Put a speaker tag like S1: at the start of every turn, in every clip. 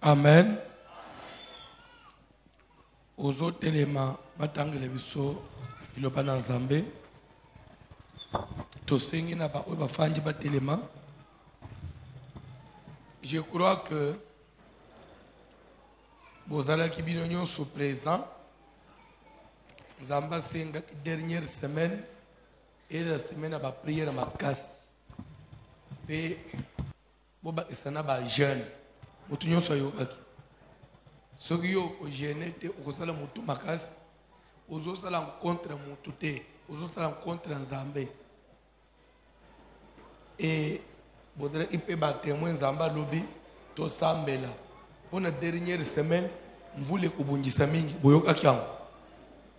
S1: Amen. Aux autres éléments, batangele biso iloba na Nzambe. Tosengi na ba oba fanji batelema. Je crois que bozala ki bino nyonso présent. Nzamba senga dernière semaine et la semaine ba prière makasi. Pe boba esana ba jeune. Mutu nyonso ayobaki. Soki yo ojene te okosala mutu makasi. Ozosala contre mutu te. Ozosala contre Nzambe. Et bodre ipe ba témoin Nzamba lobi to sambela. Pour la dernière semaine, mvule kubungisa mingi boyoka kyango.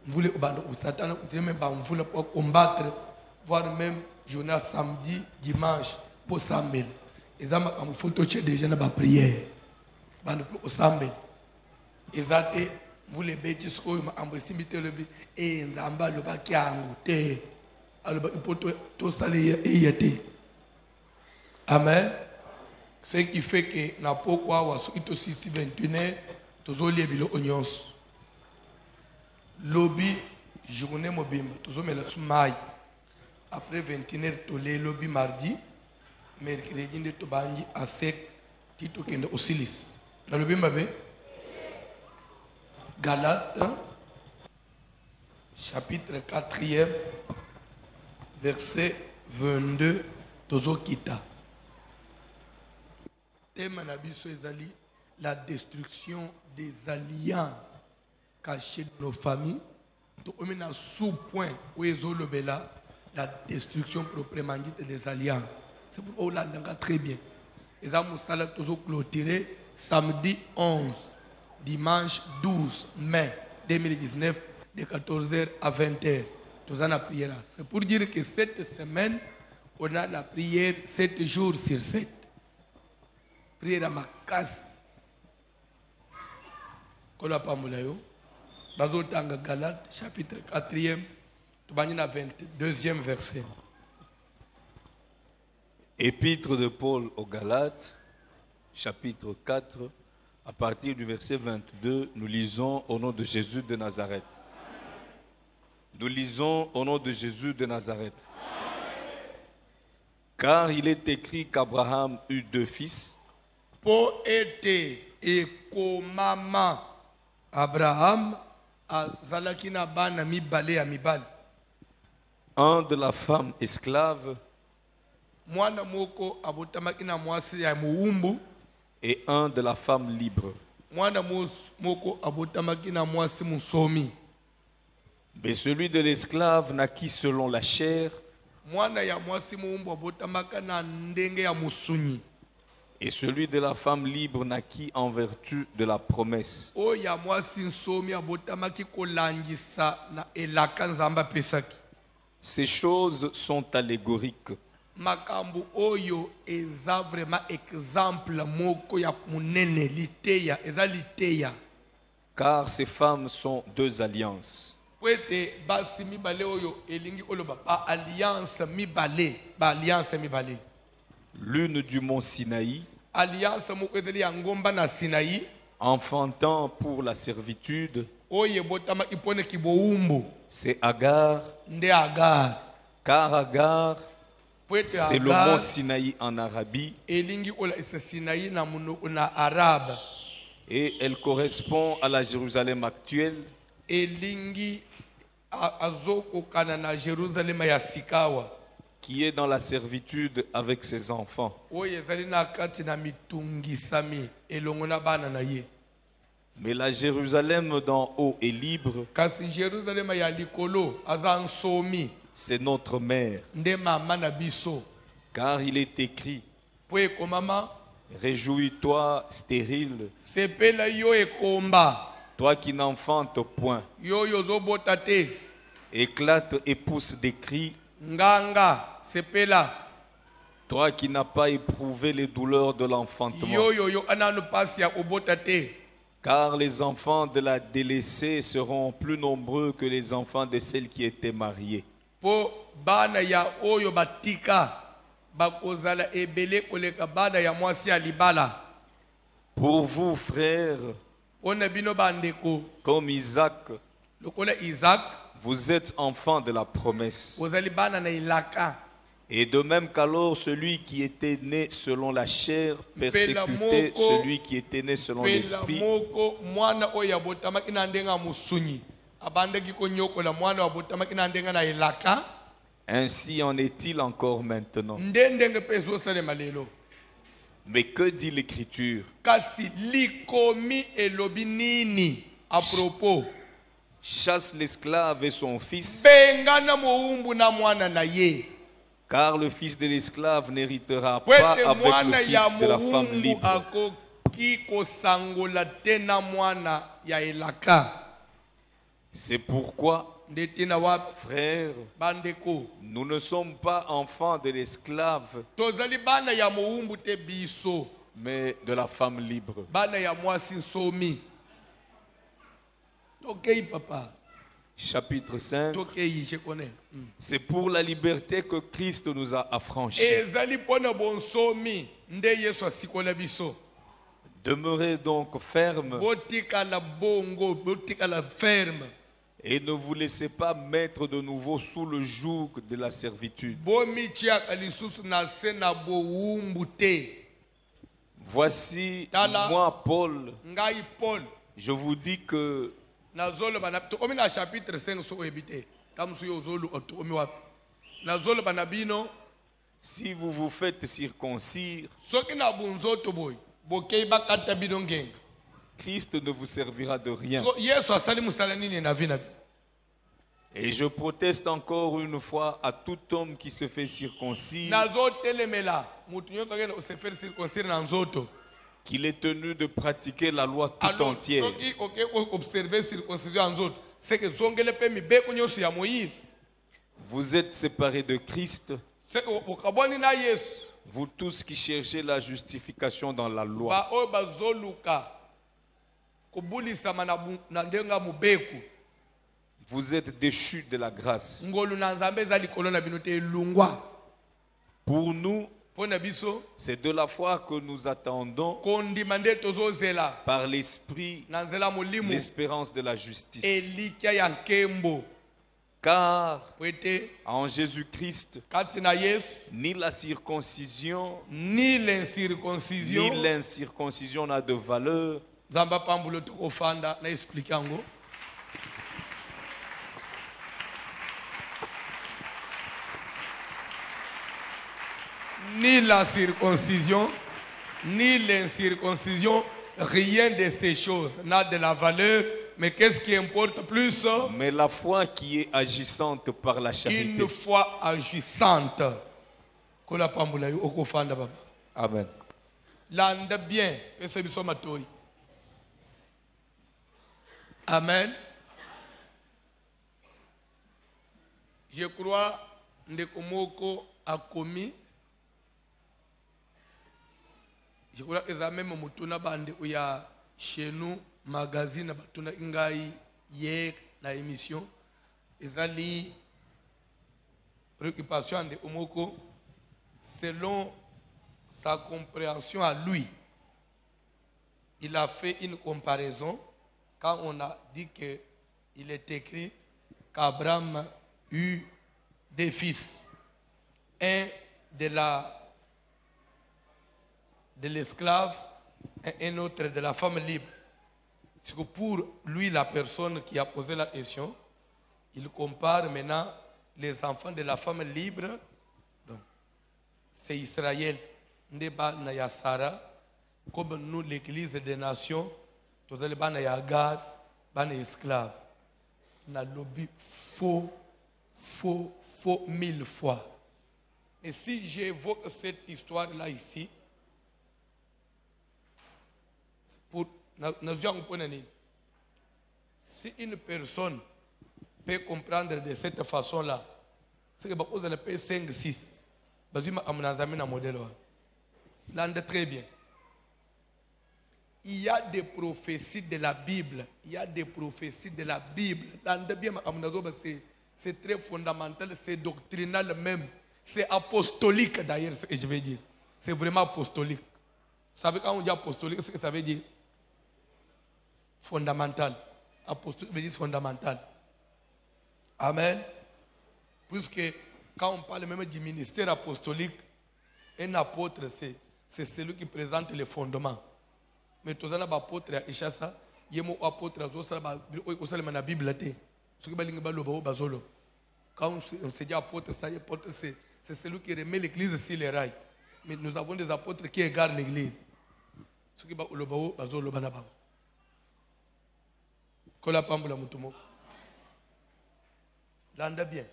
S1: Mvule ubando usatana utreme ba mvule pour combattre, voire même journée samedi, dimanche pour sambela. Ezama am photo che déjà na ba prière. Bando pour sambela. Ezate mvule beti sko ma ambesimite lebi e Nzamba loba kyango te. Aloba ipoto to sali yete. Amen. Ce qui fait que na pourquoi wa so ito 6:21 tozolie bilo onyons. Lobby journée mobimba tozomela sumai. Après 21h tolé lobby mardi, mercredi de tobangi à 7 tito kende osilis. Na lobby mabe Galates chapitre 4e verset 22 tozokita. Thème nabiso ezali la destruction des alliances cachées dans nos familles. Donc on est sous point où ezolobela la destruction proprement dite des alliances. C'est pour ça que très bien. Et ça musala tozo clôturer samedi 11, dimanche 12 mai 2019 de 14h à 20h. Toza na prière. C'est pour dire que cette semaine on a la prière 7 jours sur 7. Prière à ma casse. Kola pamulayo. Bazotanga Galates, chapitre 4e, 22e verset.
S2: Épître de Paul aux Galates, chapitre 4, à partir du verset 22, nous lisons au nom de Jésus de Nazareth. Nous lisons au nom de Jésus de Nazareth. Car il est écrit qu'Abraham eut 2 fils.
S1: Pour être et komama Abraham azalakina bana mibale ya mibale.
S2: Un de la femme esclave
S1: Mwana moko abotamaki na mwasi ya muumbu
S2: et un de la femme libre.
S1: Mwana moko abotamaki na mwasi musomi.
S2: Mais celui de l'esclave naquit selon la chair.
S1: Mwana ya mwasi muumbu abotamaka na ndenge ya musunyi.
S2: Et celui de la femme libre naquit en vertu de la promesse.
S1: Oya mwasi nsomi abotamaki kolangisa na elaka Nzamba pesaki.
S2: Ces choses sont allégoriques.
S1: Makambu oyo eza vraiment exemple moko ya munene liteya eza liteya.
S2: Car ces femmes sont 2 alliances.
S1: Pwete basi mibale oyo elingi oloba ba alliance mibale, ba alliance mibale.
S2: L'une du mont Sinaï,
S1: Alliance moko ezali ya ngomba na Sinaï,
S2: enfantant pour la servitude.
S1: oye botama ipone kiboumbu.
S2: C'est Agar.
S1: Nde Agar.
S2: Car Agar,
S1: Pwete
S2: c'est le
S1: Agar,
S2: mont Sinaï en Arabie.
S1: elingi ola isa Sinaï na munoko na arabe.
S2: Et elle correspond à la Jérusalem actuelle.
S1: Elingi azoko kana na Jérusalem ya sikawa.
S2: Qui est dans la servitude avec ses enfants. Mais la Jérusalem d'en haut est libre. C'est notre mère. Car il est écrit: réjouis-toi, stérile, toi qui n'enfantes point. Éclate et pousse des cris,
S1: Nganga, sepela.
S2: toi qui n'as pas éprouvé les douleurs de l'enfantement. Car les enfants de la délaissée seront plus nombreux que les enfants de celles qui étaient mariées.
S1: Po bana ya oyo batika bakozala ebele koleka bana ya mwasi ya libala.
S2: Pour vous, frères,
S1: Pona bino bandeko.
S2: comme Isaac,
S1: Lokola Isaac.
S2: vous êtes enfants de la promesse.
S1: Ozali bana na ilaka.
S2: Et de même qu'alors celui qui était né selon la chair persécutait celui qui était né selon l'esprit,
S1: moko mwana oya botamaki na ndenga musunyi. Abandaki ko nyokola mwana wa botamaki na ndenga na ilaka.
S2: ainsi en est-il encore maintenant.
S1: Ndendenge pezo sale malelo.
S2: Mais que dit l'Écriture?
S1: Kasi likomi elobi nini à propos?
S2: Chasse l'esclave et son fils,
S1: Bengana moumbu na mwana na ye.
S2: car le fils de l'esclave n'héritera pas
S1: Pwete
S2: avec
S1: mwana
S2: le
S1: ya
S2: fils de la femme
S1: moumbu
S2: libre.
S1: akoki kosangola te na mwana ya elaka.
S2: C'est pourquoi,
S1: Ndetina wapi
S2: frères,
S1: bandeko.
S2: nous ne sommes pas enfants de l'esclave,
S1: Tozali bana ya moumbu te biso.
S2: mais de la femme libre.
S1: Bana ya mwasi nsomi. Tokei papa.
S2: Chapitre 5.
S1: Tokei je connais.
S2: C'est pour la liberté que Christ nous a affranchis.
S1: Ezali pona bonsomi nde Yesu asikola biso.
S2: Demeurez donc fermes
S1: Botika la bongo, botika la ferme.
S2: et ne vous laissez pas mettre de nouveau sous le joug de la servitude.
S1: Bomi tiaka lisusu na se na boumbu te.
S2: Voici,
S1: Tala.
S2: moi, Paul,
S1: Ngai Paul.
S2: je vous dis que
S1: Nazolo bana tokomi na chapitre 5 so ebite. Kamsu yo zolo otokomi wapi. Nazolo bana bino
S2: si vous vous faites circoncire,
S1: soki na bunzoto boy. Bokei bakata bino ngenga.
S2: Christ ne vous servira de rien.
S1: So Yesu asali musala nini na vina.
S2: Et je proteste encore une fois à tout homme qui se fait circoncire
S1: Nazo telemela. Mutu nyoto ngena se faire circoncire na nzoto.
S2: qu'il est tenu de pratiquer la loi tout
S1: Alors,
S2: entière.
S1: soki oke observer circoncision en nzoto. C'est que zongele pe mibeko nyoso ya Moïse.
S2: Vous êtes séparés de Christ,
S1: C'est que okaboni na Yesu.
S2: vous tous qui cherchez la justification dans la loi.
S1: Ba oyo bazoluka kobulisama na ndenga mubeku.
S2: Vous êtes déchus de la grâce.
S1: Ngolu na nzambe eza likolo na bino te elungwa.
S2: Pour nous,
S1: Pona biso
S2: c'est de la foi que nous attendons
S1: kondima nde tozozela
S2: par l'Esprit
S1: na nzela molimo
S2: l'espérance de la justice.
S1: elikia ya nkembo.
S2: Car
S1: Po ete
S2: en Jésus-Christ,
S1: kati na Yesu
S2: ni la circoncision
S1: ni
S2: ni
S1: l'incirconcision
S2: l'incirconcision n'a de valeur,
S1: nzambe apambulo tokofanda na explike yango. Ni la circoncision, ni l'incirconcision, rien de ces choses n'a de la valeur. Mais qu'est-ce qui importe plus?
S2: mais la foi qui est agissante par la charité.
S1: Une foi agissante. Kola pambula yo okofanda baba.
S2: Amen.
S1: Landa bien, pesa biso matoi. Amen. Je crois ndeko moko a commis. Je crois que ça même mutuna bande uya chez nous magazine batuna ingai hier na émission ezali préoccupation de omoko selon sa compréhension à lui. Il a fait une comparaison quand on a dit que il est écrit qu'Abraham eut des fils, un de l'esclave et un autre de la femme libre. Parce que pour lui, la personne qui a posé la question, il compare maintenant les enfants de la femme libre. Donc, c'est Israël, Ndeba Naya Sarah, comme nous, l'église des nations, tous les bana ya Agar, bana esclaves. Na lobby faux 1000 fois. Et si j'évoque cette histoire-là ici, pour si une personne peut comprendre de cette façon-là, c'est que vous allez payer 5, 6. Vous allez un modèle. L'ande très bien. Il y a des prophéties de la Bible. Il y a des prophéties de la Bible. L'ande bien, c'est très fondamental, c'est doctrinal même. C'est apostolique d'ailleurs, ce que je vais dire. C'est vraiment apostolique. savez quand on dit apostolique, qu'est-ce que ça veut dire? Fondamental. Apostolique veut dire fondamental. Amen. Puisque quand on parle même du ministère apostolique, un apôtre, c'est celui qui présente les fondements. Mais tous les apôtres, il y a un apôtre, il y a la Bible. Quand on se dit apôtre, c'est celui qui remet l'église sur les rails. Mais nous avons des apôtres qui égarent l'église. Ce qui est le bien.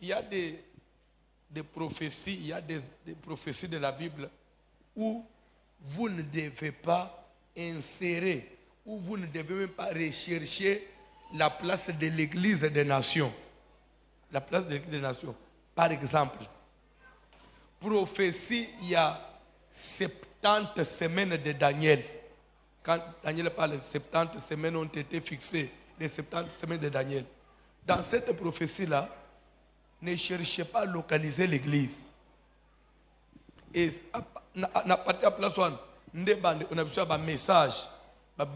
S1: Il y a des prophéties, il y a des prophéties de la Bible où vous ne devez pas insérer, où vous ne devez même pas rechercher la place de l'église des nations. La place de l'église des nations. Par exemple, prophétie, il y a 70 semaines de Daniel. Quand Daniel parle, 70 semaines ont été fixées, les 70 semaines de Daniel. Dans cette prophétie-là, ne cherchez pas à localiser l'église. Et à partir de la place où on a besoin d'un message, parce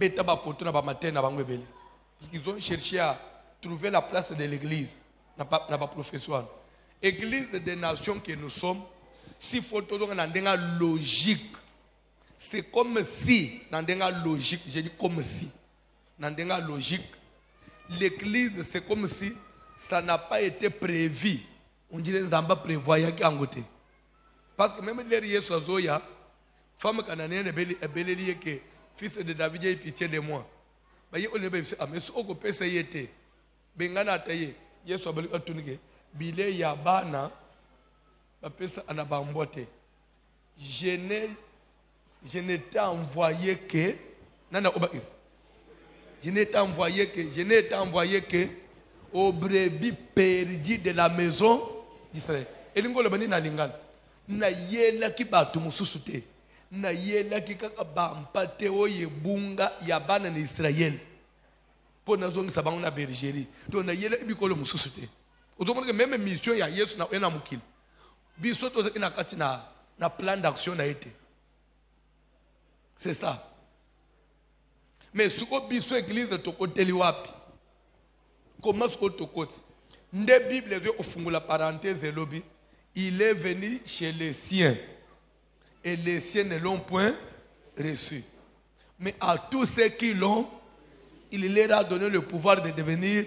S1: qu'ils ont cherché à trouver la place de l'église. N'a pas profession. Église des nations que nous sommes, si faut une logique, c'est comme si, dans une logique, j'ai dit comme si, dans une logique, l'église c'est comme si ça n'a pas été prévu. On dirait que ça n'a pas prévoyé qu'il y a un côté. Parce que même les Yesu Zoya, femme canadienne est belle que fils de David ait pitié de moi. Mais on est bien, mais ce qu'on peut essayer de Bengana taye, Yesu abali katunige, bile ya bana, bapesa anabambote. Je n'étais envoyé que, nana obakis. Je n'étais envoyé que aux brebis perdues de la maison d'Israël. Et l'ingolo bani na lingal. Na yela ki batu mususute. Na yela ki kaka bampate oye bunga ya bana na Israël. Pour na zongi sabango na bergerie. Donc na yela ibikolo mususute. Ozomona que même mission ya Yesu na ena mukil. Biso to zakina kati na plan d'action na été. C'est ça. Mais ce que biso église tokoteli wapi? Comment ce que tokoti? Nde Bible au fond la parenthèse lobby, il est venu chez les siens et les siens ne l'ont point reçu. Mais à tous ceux qui l'ont, il leur a donné le pouvoir de devenir.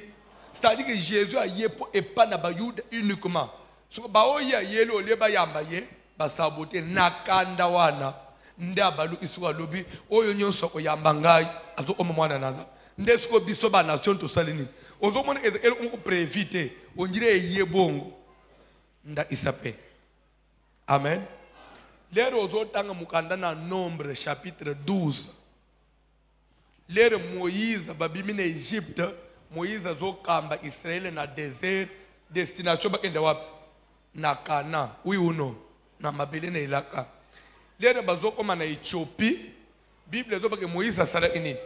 S1: C'est-à-dire que Jésus a yé et pas na bayude uniquement. Ce que baoya yelo leba yambaye basabote nakanda wana nde abalu isuwa lobi oyo nyonso oyamba ngai azo omwana naza nde siko biso ba nation to salini ozo mona ezekele on préviter on dirait yebongo nda isape. Amen. Lero ozo tanga mukanda na Nombre chapitre 12. Lero Moïse babimi na Égypte, Moïse azo kamba Israël na désert, destination ba kende wapi? Na Canaan. Oui ou non? Na mabele na ilaka. Lero bazo koma na Éthiopie. Bible zo ba ke Moïse asala ini.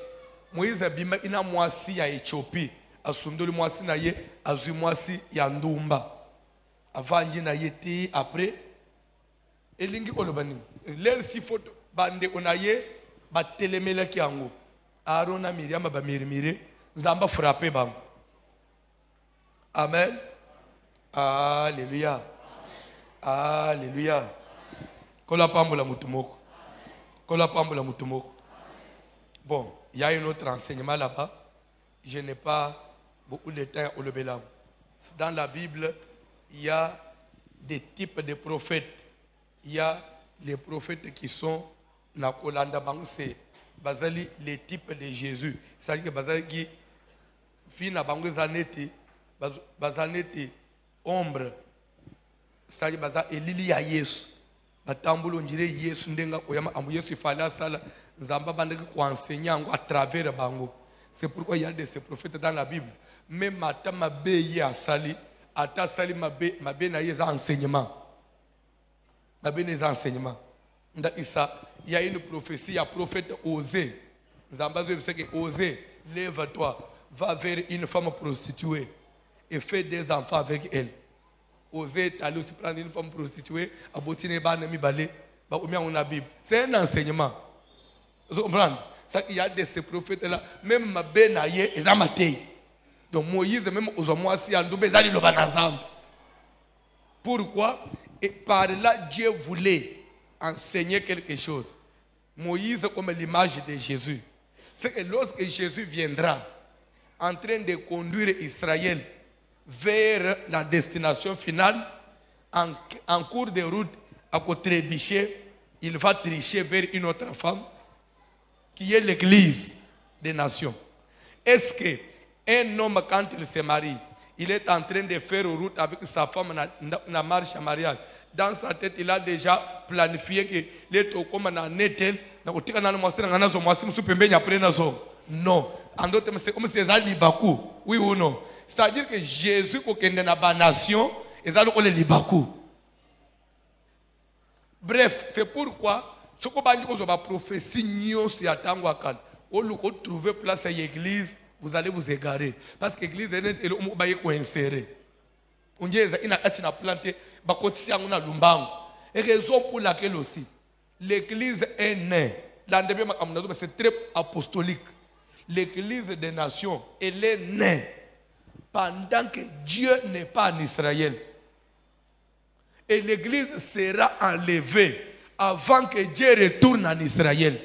S1: Moïse abima ina mwasi ya Éthiopie. Asundoli mwasi na ye, azui mwasi ya ndumba. Avanji na ye ti après elingi olobani. Lero si photo bande onaye ba telemela ki yango. Arona Miriam ba mirimire nzamba frappé bango. Amen. Alléluia. Alléluia. Kola pambola mutumoko. Kola pambola mutumoko. Bon, il y a un autre enseignement là-bas. Je n'ai pas beaucoup de temps au lebelam. Dans la Bible, il y a des types de prophètes. Il y a les prophètes qui sont na kolanda bango c'est bazali les types de Jésus. C'est-à-dire que bazali qui fi na bango zaneti bazaneti ombre. C'est-à-dire baza elili ya Yesu. Batambulo njire Yesu ndenga koyama amu Yesu fala sala nzamba bandeki ko enseigner à travers bango. C'est pourquoi il y a de ces prophètes dans la Bible. Même mata mabe ya sali ata sali mabe na yeza enseignement. Mabe na enseignement. Nda Isa, il y a une prophétie, il y a prophète Osée. Nzamba zo que Osée, lève-toi, va vers une femme prostituée et fais des enfants avec elle. Osée est allé aussi prendre une femme prostituée, abotine ba na mi balé, on a Bible. C'est un enseignement. Vous comprenez? Ça, il y a de ces prophètes-là, même ma benaye et Zamatei. Donc Moïse, même aux hommes, si en double, ils le banazam. Pourquoi? Et par là, Dieu voulait enseigner quelque chose. Moïse, comme l'image de Jésus, c'est que lorsque Jésus viendra, en train de conduire Israël vers la destination finale, en cours de route, à côté trébucher, il va tricher vers une autre femme, qui est l'église des nations. Est-ce qu'un homme, quand il se marie, il est en train de faire route avec sa femme dans la marche à mariage? Dans sa tête, il a déjà planifié que les tokomas na netel, na otika na mwasi na nazo mwasi musupembe après nazo. Non. En d'autres termes, c'est comme si c'est libaku. Oui ou non? C'est-à-dire que Jésus, quand il est dans la nation, il est libaku. Bref, c'est pourquoi ce qu'on va dire que la prophétie n'y a pas de au lieu de trouver place à l'église, vous allez vous égarer. Parce que l'église est insérée. On dit qu'il y a planté, et raison pour laquelle aussi, l'église est née. C'est très apostolique. L'église des nations, elle est née pendant que Dieu n'est pas en Israël. Et l'église sera enlevée avant que Dieu retourne en Israël.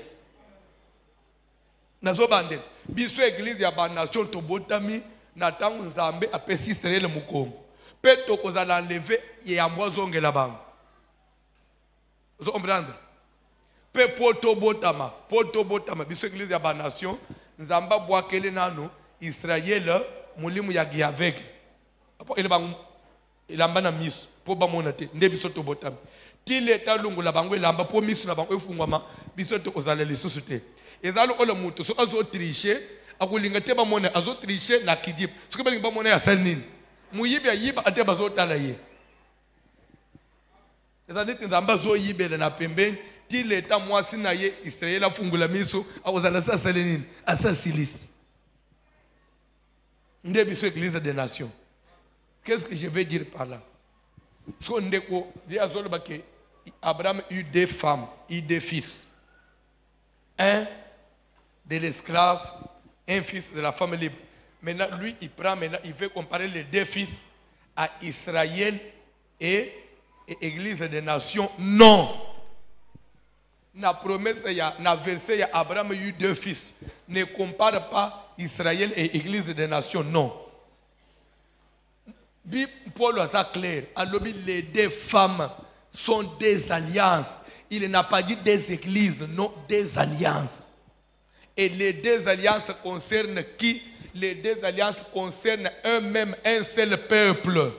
S1: Nazo bande biso église ya ba nation tobotami na tangu Nzambe apesi Israël mukongo. Pe tokozala enlever ya mbwazongela bango. Vous comprenez? Pe potobotama biso église ya ba nation Nzamba bwakele nano Israël mulimu ya giavek. Apo ele bango elamba miso po ba monate nde biso tobotami. Tile talungula bango elamba po miso na bango efungwama biso tokozala lisusu te. Ezalo ole mutu so azo tricher akulinga te ba mona azo tricher na kidip. Soki ba linga mona ya salnini. Muyibi ayiba ate bazo tala ye. Ezali Nzamba zo yibela na pembeni tile ta mwasi na ye Israël afungula miso akozala sa salenini asa silisi. Nde biso église des nations. Qu'est-ce que je veux dire par là? So ndeko di azolo ba ke Abraham eut deux femmes, eut deux fils. Un de l'esclave, un fils de la femme libre. Maintenant, lui, il veut comparer les deux fils à Israël et Église des nations. Non. La promesse, la verset, Abraham a eu deux fils. Ne compare pas Israël et Église des nations. Non. Paul a ça clair. Alors, les deux femmes sont des alliances. Il n'a pas dit des églises, non, des alliances. Et les deux alliances concernent qui? Les deux alliances concernent un seul peuple.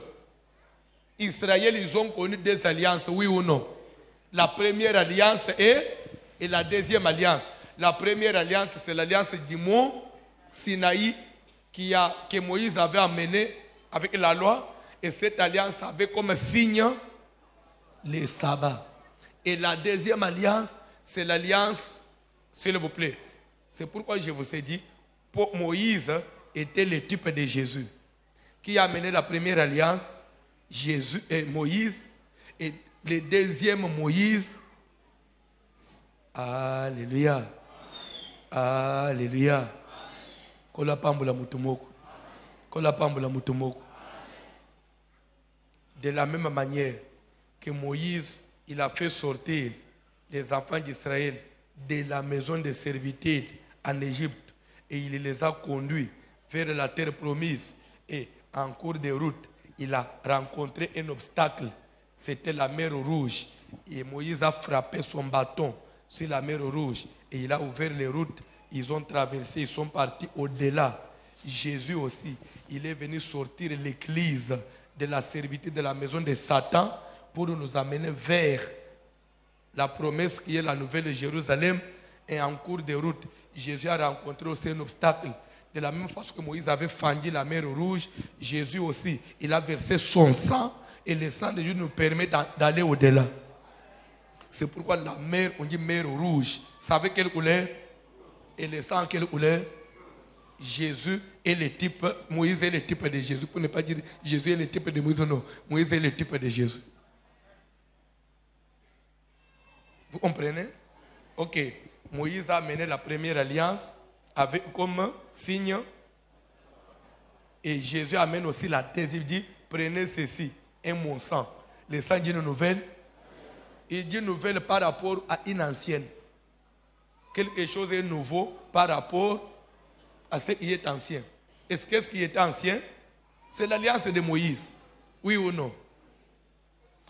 S1: Israël, ils ont connu des alliances, oui ou non? La première alliance et la deuxième alliance. La première alliance, c'est l'alliance du mont Sinaï que Moïse avait amené avec la loi. Et cette alliance avait comme signe les sabbats. Et la deuxième alliance, c'est l'alliance, s'il vous plaît. C'est pourquoi je vous ai dit, pour Moïse était le type de Jésus. Qui a amené la première alliance? Jésus et Moïse. Et le deuxième Moïse. Alléluia. Alléluia. Kola pambula mutumoko. Kola pambula mutumoko. De la même manière que Moïse, il a fait sortir les enfants d'Israël de la maison de servitude en Égypte et il les a conduits vers la terre promise. Et en cours de route, il a rencontré un obstacle. C'était la mer Rouge. Et Moïse a frappé son bâton sur la mer Rouge et il a ouvert les routes. Ils ont traversé, ils sont partis au-delà. Jésus aussi, il est venu sortir l'église de la servitude de la maison de Satan pour nous amener vers la promesse qui est la nouvelle Jérusalem. Et en cours de route, Jésus a rencontré aussi un obstacle. De la même façon que Moïse avait fendu la mer Rouge, Jésus aussi, il a versé son sang et le sang de Jésus nous permet d'aller au-delà. C'est pourquoi la mer, on dit mer Rouge. Vous savez quelle couleur? Et le sang, quelle couleur? Jésus est le type, Moïse est le type de Jésus. Pour ne pas dire Jésus est le type de Moïse, non. Moïse est le type de Jésus. Vous comprenez? Ok. Moïse a mené la première alliance avec comme signe. Et Jésus amène aussi la deuxième. Il dit, prenez ceci, et mon sang. Le sang dit une nouvelle. Il dit une nouvelle par rapport à une ancienne. Quelque chose est nouveau par rapport à ce qui est ancien. Est-ce que ce qui est ancien, c'est l'alliance de Moïse? Oui ou non?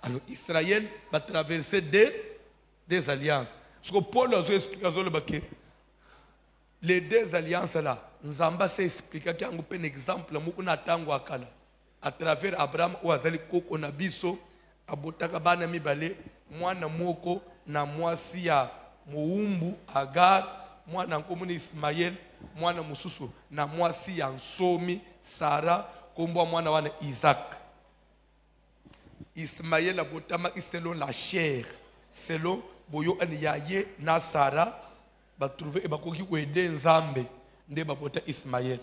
S1: Alors Israël va traverser des alliances. Parce que Paul a expliqué les deux alliances là, Nzamba s'est expliqué qu'il y a un exemple à travers Abraham ou Azali Koko Nabiso, Abotaka Bana Mibale, Mwana Moko, na mwasi ya Moumbu, Agar, Mwana Komuni Ismaël, Mwana Mususu, na mwasi ya Nsomi, Sarah, Kombo Mwana Wana Isaac. Ismaël abotama selon la chair, selon Boyo Aniyaye na Sarah. Va trouver et va aider Nzambe nde bapota Ismaël.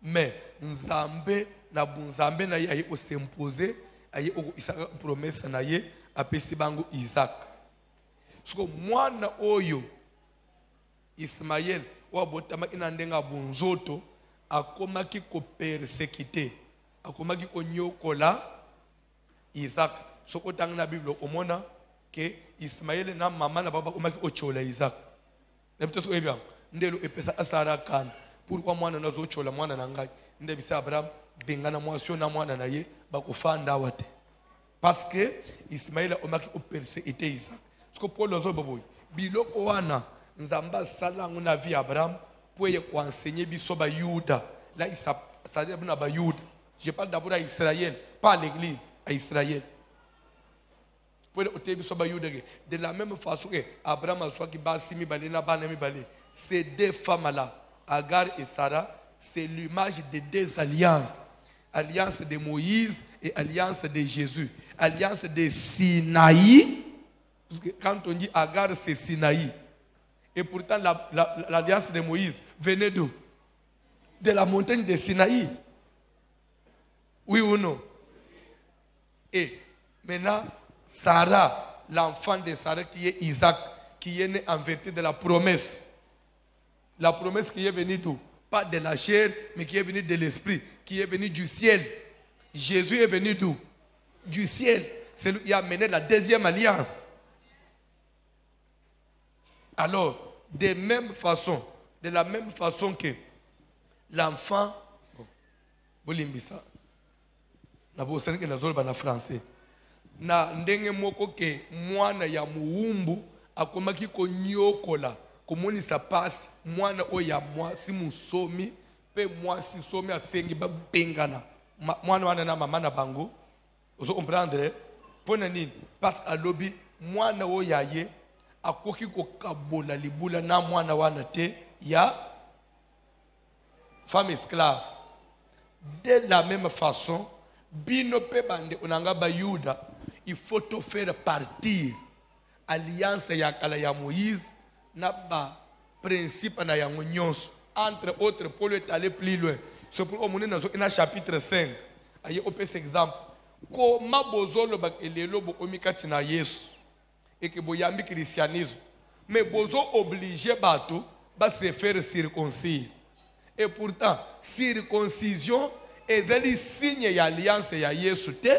S1: Mais Nzambe na bunzambe na ye aye ko s'imposer aye ko isaka promesse na ye apesi bango Isaac. Siko mwana oyo Ismaël wa botama ina ndenga bunzoto akomaki ko persécuter akomaki ko nyokola Isaac. Soko tang na Bible omona que Ismaël na mama na baba akomaki ko chola Isaac. Ndelo epesa asara kan pourquoi mwana nazo chola mwana nangai nde bisa Abraham bengana mwasio na mwana na ye bakufanda wate parce que Ismaël omaki opersécuter Isaac. Ce que Paul ozo boboy biloko wana nzamba salangu na vie Abraham pour y enseigner biso ba Yuda là il s'adresse na ba Yuda. Je parle d'abord à Israël, pas à l'église, à Israël. De la même façon que Abraham a soit qui basi mi balé na bana mi balé. Ces deux femmes-là, Agar et Sarah, c'est l'image de deux alliances. Alliance de Moïse et alliance de Jésus. Alliance de Sinaï. Parce que quand on dit Agar, c'est Sinaï. Et pourtant, l'alliance de Moïse venait d'où? De la montagne de Sinaï. Oui ou non? Et maintenant, Sarah, l'enfant de Sarah qui est Isaac, qui est né en vertu de la promesse. La promesse qui est venue d'où? Pas de la chair, mais qui est venue de l'esprit, qui est venue du ciel. Jésus est venu d'où? Du ciel. C'est lui qui a mené la deuxième alliance. Alors, de la même façon que l'enfant, Bolimbisa, na français. Na ndenge moko ke mwana ya muumbu akomaki ko nyokola komonisa pasi mwana oya mwasi musomi pe mwasi somi asengi babengana mwana wana na mama na bango ozo comprendre pona nini parce que alobi mwana oya ye akoki ko kabola libula na mwana wana te ya femme esclave. De la même façon bino pe bande onanga ba Yuda il faut te faire partir alliance ya kala ya Moïse na ba principe na ya nyonso. Entre autres, Paul est allé plus loin. C'est pour on est dans chapitre 5. Aye opé cet exemple. Comment bozolo ba elelo bo omikati na Yesu et que boyambi christianisme. Mais bozo obligé bato ba se faire circoncire. Et pourtant, circoncision est le signe de l'alliance de Yesu te,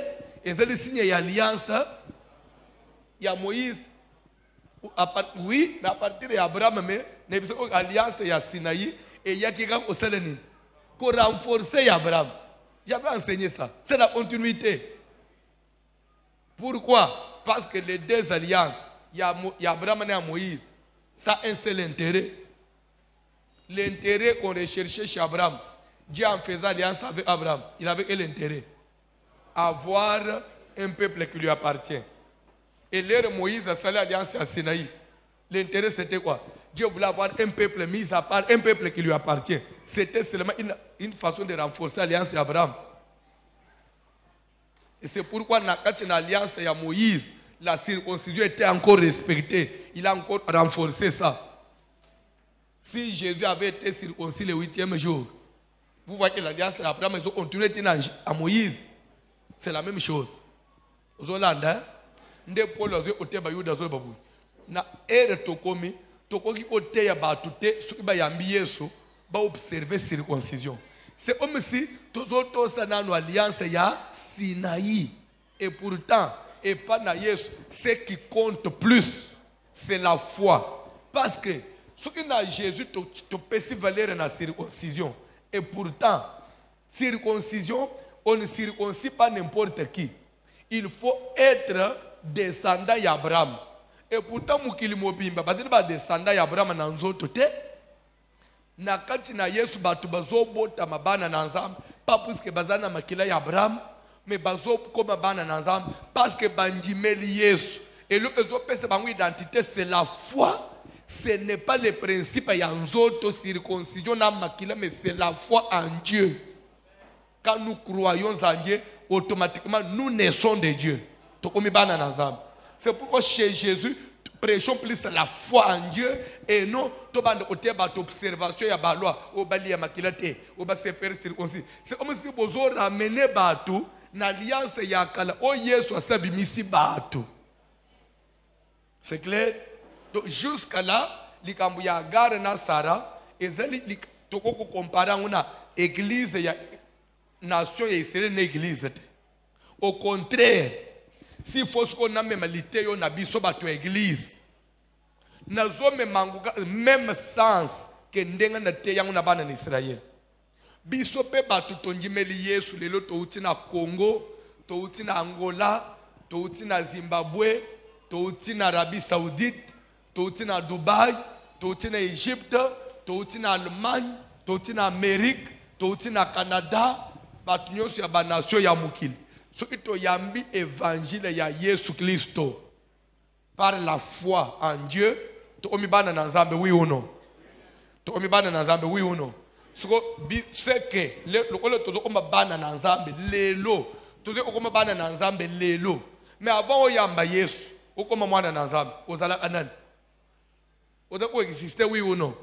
S1: et le signe de l'alliance de Moïse. Oui, à partir d'Abraham, mais l'alliance de Sinaï, et il y a quelqu'un qui a renforcer Abraham. J'avais enseigné ça. C'est la continuité. Pourquoi? Parce que les deux alliances, il y a Abraham et Moïse, ça a un seul intérêt. L'intérêt qu'on recherchait chez Abraham, Dieu en faisant alliance avec Abraham, il avait quel intérêt? Avoir un peuple qui lui appartient. Et l'ère Moïse a salé alliance à Sinaï. L'intérêt c'était quoi? Dieu voulait avoir un peuple mis à part, un peuple qui lui appartient. C'était seulement une façon de renforcer l'alliance d'Abraham. Et c'est pourquoi dans l'alliance à Moïse, la circoncision était encore respectée. Il a encore renforcé ça. Si Jésus avait été circoncis le 8e jour, vous voyez que l'alliance d'Abraham, ils ont continué à Moïse. C'est la même chose. Aux Hollandais, Paul a na ere tokomi tokoki koteya bato te soki bayambi Yesu ba observer circoncision. C'est comme si tozotosa nano alliance ya Sinaï. Et pourtant, et pas na Yesu, ce qui compte plus, c'est la foi. Parce que ce qui na Jésus te pèse valeur na circoncision. Et pourtant, circoncision, on ne circoncis pas n'importe qui. Il faut être descendant d'Abraham. Et pourtant, mukili mobimba, ba descendant d'Abraham na nzoto te. Na kati na Yesu batu bazobota mabana na Nzambe, pas parce que bazana makila ya Abraham, mais bazo koma bana na Nzambe parce que bandimeli Yesu. Et le ezopesa bango identité, c'est la foi. Ce n'est pas le principe ya nzoto circoncision na makila, mais c'est la foi en Dieu. Quand nous croyons en Dieu, automatiquement nous naissons de Dieu. Tokomi bana na Nzambe. C'est pourquoi chez Jésus prêchons plus la foi en Dieu et non observation ya baloi au bali ya makilate au ba se faire circoncis. C'est comme si vous ramenez bato na alliance ya kala o Yesu asabimisi bato. C'est clair? Donc jusqu'à là, likambu ya Agar na Sarah ezali toko comparer una église ya nation ya Israël na église. Au contraire, si faut qu'on a même l'ité yo na biso bato église nazo même sens que ndenga na te yango na bana na Israël biso pe bato tondimeli Yesu lelo touti na Congo, touti na Angola, touti na Zimbabwe, touti na Arabie Saoudite, touti na Dubai, touti na Égypte, touti na Allemagne, touti na Amérique, touti na Canada, bato nyonso ya ba nation ya mukili. Ce qui te yambi évangile ya Yesu Christo par la foi en Dieu, to omibana na Nzambe oui ou non? To omibana na Nzambe oui ou non? C'est que le tozo omabana na Nzambe lelo, tozo omabana na Nzambe lelo. Mais avant o yamba Yesu, okoma mwana na Nzambe, ozala kanani? Oda ko exister oui ou non?